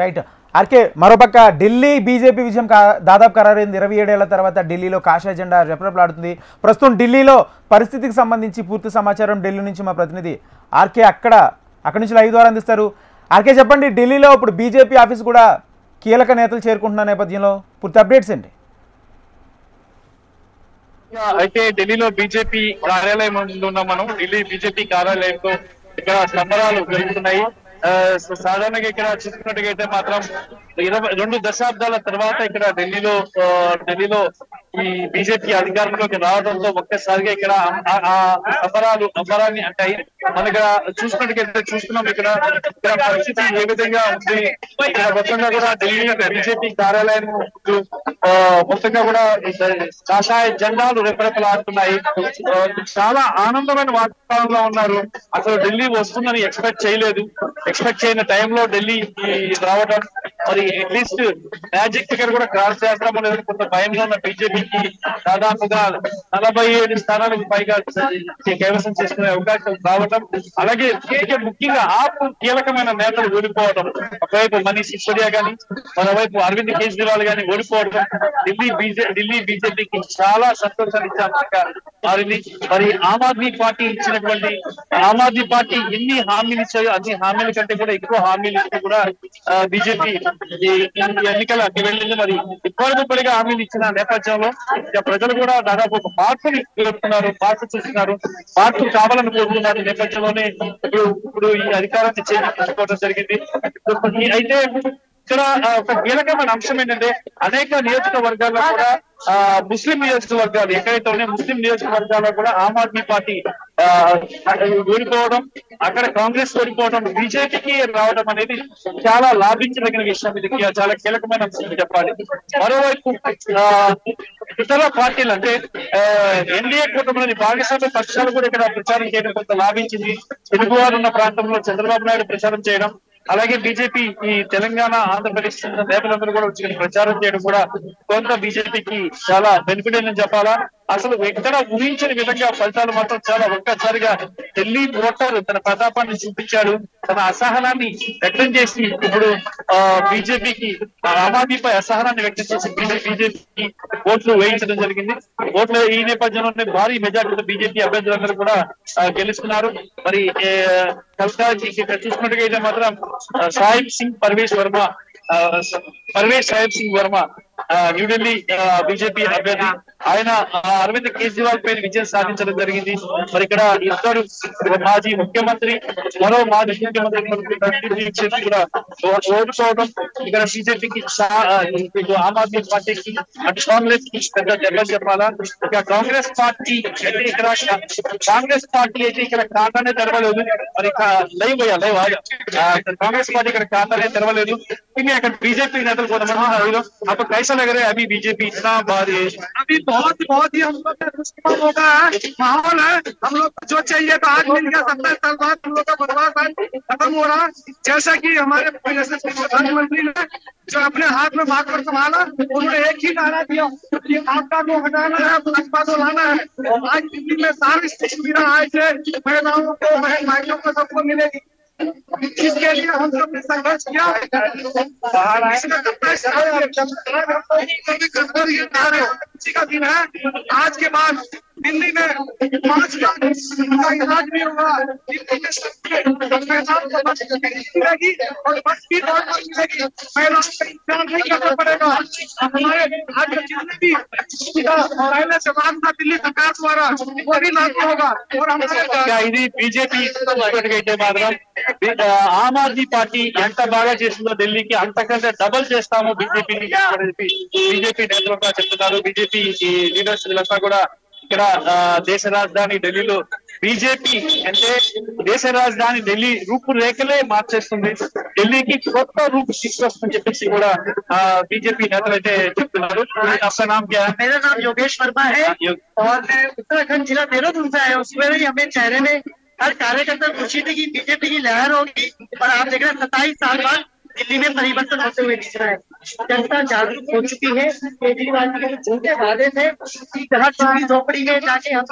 Right. RK, మరోపక్క Delhi BJP విజయం దాదాపు ఖరారైంది. 27 ఏళ్ల తర్వాత ఢిల్లీలో కాషాయ జెండా రెపరెపలాడుతుంది. ప్రస్తుతం ఢిల్లీలో పరిస్థితికి సంబంధించి పూర్తి సమాచారం ఢిల్లీ నుంచి మా ప్రతినిధి ఆర్కే అక్కడి నుంచి లైవ్ ద్వారా అందిస్తారు. ఆర్కే, చెప్పండి, ఢిల్లీలో ఇప్పుడు బీజేపీ ఆఫీస్ కూడా కీలక నేతలు చేరుకుంటున్న నేపథ్యంలో పూర్తి అప్డేట్స్ ఏంటి? అయితే ఢిల్లీలో బీజేపీ కార్యాలయం ఉన్నాం మనం. ఢిల్లీ బీజేపీ కార్యాలయంలో ఇక్కడ సంబరాలు జరుగుతున్నాయి. సాధారణంగా ఇక్కడ చూసుకున్నట్టుగైతే మాత్రం 22 దశాబ్దాల తర్వాత ఇక్కడ ఢిల్లీలో ఈ బీజేపీ అధికారంలోకి రావడంతో ఒక్కసారిగా ఇక్కడ అంబరాన్ని అంటాయి. మనం ఇక్కడ చూస్తున్నాం ఇక్కడ పరిస్థితి ఏ విధంగా ఉంది. ఇక్కడ మొత్తంగా కూడా ఢిల్లీ బీజేపీ కార్యాలయం మొత్తంగా కూడా కాషాయ జెండాలు రెపరెపలాడుతున్నాయి. చాలా ఆనందమైన వాతావరణంలో ఉన్నారు. అసలు ఢిల్లీ వస్తుందని ఎక్స్పెక్ట్ చేయని టైంలో ఢిల్లీ రావడం, మరి అట్లీస్ట్ మ్యాజిక్ ఫిగర్ కూడా క్రాస్ చేస్తామో లేదని కొంత భయంగా ఉన్న బీజేపీకి దాదాపుగా 47 స్థానాలకు పైగా కైవసం చేసుకునే అవకాశం రావడం, అలాగే ముఖ్యంగా ఆప్ కీలకమైన నేతలు ఓడిపోవడం, ఒకవైపు మనీష్ సిసోడియా గాని మరోవైపు అరవింద్ కేజ్రీవాల్ గాని ఓడిపోవడం ఢిల్లీ బీజేపీకి చాలా సంతోషాన్ని ఇచ్చే మారింది. మరి ఆమ్ ఆద్మీ పార్టీ ఎన్ని హామీలు ఇచ్చాయో అన్ని హామీల కంటే కూడా ఎక్కువ హామీలు ఇస్తే కూడా బీజేపీ ఎన్నికలకి వెళ్ళింది. మరి ఇప్పటికిప్పటిగా హామీలు ఇచ్చిన నేపథ్యంలో ప్రజలు కూడా దాదాపు ఒక మార్పుని చూస్తున్నారు, మార్పు కావాలని కోరుతున్నారు. నేపథ్యంలోనే ఇప్పుడు ఈ అధికారాన్ని చేజిక్కించుకోవడం జరిగింది. అయితే ఇక్కడ ఒక కీలకమైన అంశం ఏంటంటే అనేక నియోజకవర్గాల్లో కూడా ముస్లిం నియోజకవర్గాలు ఎక్కడైతే ఉన్నాయో ముస్లిం నియోజకవర్గాల్లో కూడా ఆమ్ ఆద్మీ పార్టీ ఓడిపోవడం, అక్కడ కాంగ్రెస్ ఓడిపోవడం, బీజేపీకి రావడం అనేది చాలా లాభించదగిన విషయం. ఇది చాలా కీలకమైన అంశం చెప్పాలి. మరోవైపు ఇతర పార్టీలు అంటే ఎన్డీఏ కూటమిలోని భాగస్వామ్య పక్షాలు కూడా ఇక్కడ ప్రచారం చేయడం కొంత లాభించింది. తెలుగువారు ఉన్న ప్రాంతంలో చంద్రబాబు నాయుడు ప్రచారం చేయడం, అలాగే బీజేపీ ఈ తెలంగాణ ఆంధ్రప్రదేశ్ నేతలందరూ కూడా వచ్చి ప్రచారం చేయడం కూడా కొంత బీజేపీకి చాలా బెనిఫిట్ అని చెప్పాలా. అసలు ఎక్కడ ఊహించని విధంగా ఫలితాలు మాత్రం చాలా ఒక్కసారిగా ఢిల్లీ ఓటర్ తన ప్రతాపాన్ని చూపించాడు, తన అసహనాన్ని వ్యక్తం చేసి ఇప్పుడు బీజేపీకి ఆమ్ ఆద్మీపై అసహనాన్ని వ్యక్తం చేసి బీజేపీకి ఓట్లు వేయించడం జరిగింది. ఓట్లు ఈ నేపథ్యంలోనే భారీ మెజార్టీతో బీజేపీ అభ్యర్థులందరూ కూడా గెలుస్తున్నారు. మరి చూసుకున్నట్టుగా అయితే మాత్రం పర్వేష్ సాహిబ్ సింగ్ వర్మ న్యూఢిల్లీ బీజేపీ అభ్యర్థి, ఆయన అరవింద్ కేజ్రీవాల్ పైన విజయం సాధించడం జరిగింది. మరి ఇక్కడ ఇద్దరు మాజీ ముఖ్యమంత్రి మరో మాజీ ముఖ్యమంత్రి కూడా ఓడిపోవడం ఇక్కడ బీజేపీకి ఆమ్ ఆద్మీ పార్టీకి అటు కాంగ్రెస్ కి పెద్ద దెబ్బలు చెప్పాలా. ఇక కాంగ్రెస్ పార్టీ అయితే ఇక్కడ ఖాతానే తెరవలేదు. మరి లైవ్ కాంగ్రెస్ పార్టీ ఇక్కడ ఖాతానే తెరవలేదు. ఇంకా అక్కడ బీజేపీ నేతలు కొంతమంది अब कैसा लग रहा है अभी बीजेपी इतना बारिश अभी बहुत ही हम लोग का दुश्मन होगा माहौल है। हम लोग जो चाहिए तो आज मिल गया। 70 साल बाद हम लोग का बदलाव खत्म हो रहा। जैसा कि हमारे प्रधानमंत्री ने जो अपने हाथ में भाग कर संभाला, उन्होंने एक ही नारा दिया कि आपका को हटाना है, भाजपा को लाना है। आज दिल्ली में सारी सुविधा आए थे, महिलाओं को बहन भाइयों को सबको मिलेगी। इसके लिए हम सब ने संघर्ष किया। का दिन है। आज के बाद दिल्ली में 5 लाख का इलाज भी होगा। और बस की मिलेगी, महिलाओं का इंतजार नहीं करना पड़ेगा। हमारे आज जितने भी पहले से बात था दिल्ली सरकार द्वारा वही लागू होगा। और हमारे बीजेपी ఆమ్ ఆద్మీ పార్టీ ఎంత బాగా చేసిందో ఢిల్లీకి అంతకంటే డబల్ చేస్తాము బీజేపీ నేతలుగా చెప్తున్నారు. బీజేపీ లీడర్స్ వీళ్ళంతా కూడా ఇక్కడ దేశ రాజధాని ఢిల్లీలో బీజేపీ అంటే దేశ రాజధాని ఢిల్లీ రూపురేఖలే మార్చేస్తుంది, ఢిల్లీకి కొత్త రూపు తీసుకొస్తుందని చెప్పేసి కూడా బీజేపీ నేతలు అయితే చెప్తున్నారు. आपका नाम क्या है? मेरा नाम योगेश वर्मा है और मैं उत्तराखंड जिला देहरादून से आया हूँ। उसमें भी हमें चेहरे में हर कार्यकर्ता खुशी थी कि बीजेपी की लहर होगी। और आप देख रहे हैं 27 साल बाद दिल्ली में परिवर्तन होते हुए दिख रहा है। जनता जागरूक हो चुकी है। केजरीवाल जी के झूठे वादे थे कि घर चुकी झोपड़ी में जाके हम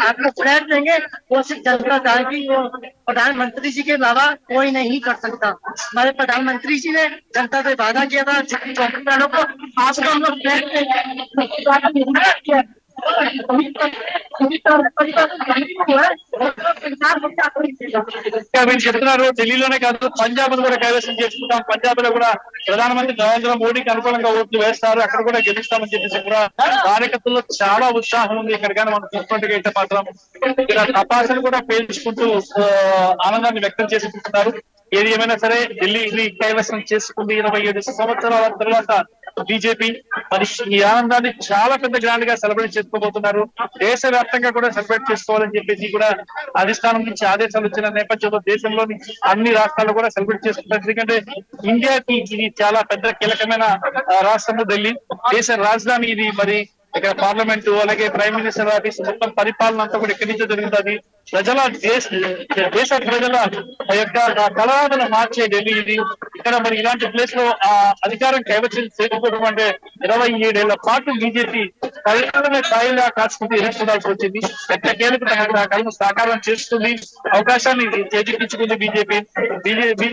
आपको फ्लैट देंगे, वो सिर्फ जनता चाहेगी, वो प्रधानमंत्री जी के अलावा कोई नहीं कर सकता। हमारे प्रधानमंत्री जी ने जनता से वादा किया था झुग्गी झोपड़ी वालों को आपको हम लोग फ्लैट देंगे। మీరు చెప్తున్నారు ఢిల్లీలోనే కాదు పంజాబ్ కూడా కైవసం చేసుకుంటాం, పంజాబ్ లో కూడా ప్రధానమంత్రి నరేంద్ర మోడీకి అనుకూలంగా ఓట్లు వేస్తారు, అక్కడ కూడా గెలుస్తామని చెప్పేసి కూడా కార్యకర్తల్లో చాలా ఉత్సాహం ఉంది. ఇక్కడ కానీ మనం చూసుకుంటే అయితే మాత్రం ఇక్కడ తపాసులు కూడా పేల్చుకుంటూ ఆనందాన్ని వ్యక్తం చేసుకుంటున్నారు. ఏది ఏమైనా సరే ఢిల్లీ కైవసం చేసుకుంది 27 సంవత్సరాల తర్వాత బీజేపీ. మరి ఈ ఆనందాన్ని చాలా పెద్ద గ్రాండ్ గా సెలబ్రేట్ చేసుకోబోతున్నారు. దేశవ్యాప్తంగా కూడా సెలబ్రేట్ చేసుకోవాలని చెప్పేసి కూడా అధిష్టానం నుంచి ఆదేశాలు వచ్చిన నేపథ్యంలో దేశంలోని అన్ని రాష్ట్రాల్లో కూడా సెలబ్రేట్ చేసుకుంటారు. ఎందుకంటే ఇండియాకి ఇది చాలా పెద్ద కీలకమైన రాష్ట్రము ఢిల్లీ, దేశ రాజధాని ఇది. మరి ఇక్కడ పార్లమెంటు అలాగే ప్రైమ్ మినిస్టర్ ఆఫీస్ మొత్తం పరిపాలన అంతా కూడా ఇక్కడి నుంచే జరుగుతుంది. దేశ ప్రజల యొక్క తలరాతను మార్చే ఢిల్లీ ఇది. ఇక్కడ మరి ఇలాంటి ప్లేస్ లో అధికారం కైవసం చేసుకోవడం అంటే 27 ఏళ్ల పాటు బీజేపీ పరిపాలన స్థాయిగా కాచుకుంటూ ఎదుర్కొనాల్సి వచ్చింది. ఎట్టకేలకు తన కళను సాకారం చేస్తుంది, అవకాశాన్ని చేజిక్కించుకుంది బీజేపీ.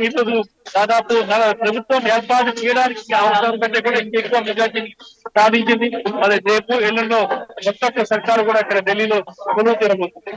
ఈరోజు దాదాపు ప్రభుత్వం ఏర్పాటు చేయడానికి అవసరం కంటే కూడా ఇంకెక్కువ మెజార్టీని సాధించింది. మరి రేపు ఎల్లుండో కొత్త సర్కారు కూడా ఇక్కడ ఢిల్లీలో కొలువు తీరబోతుంది.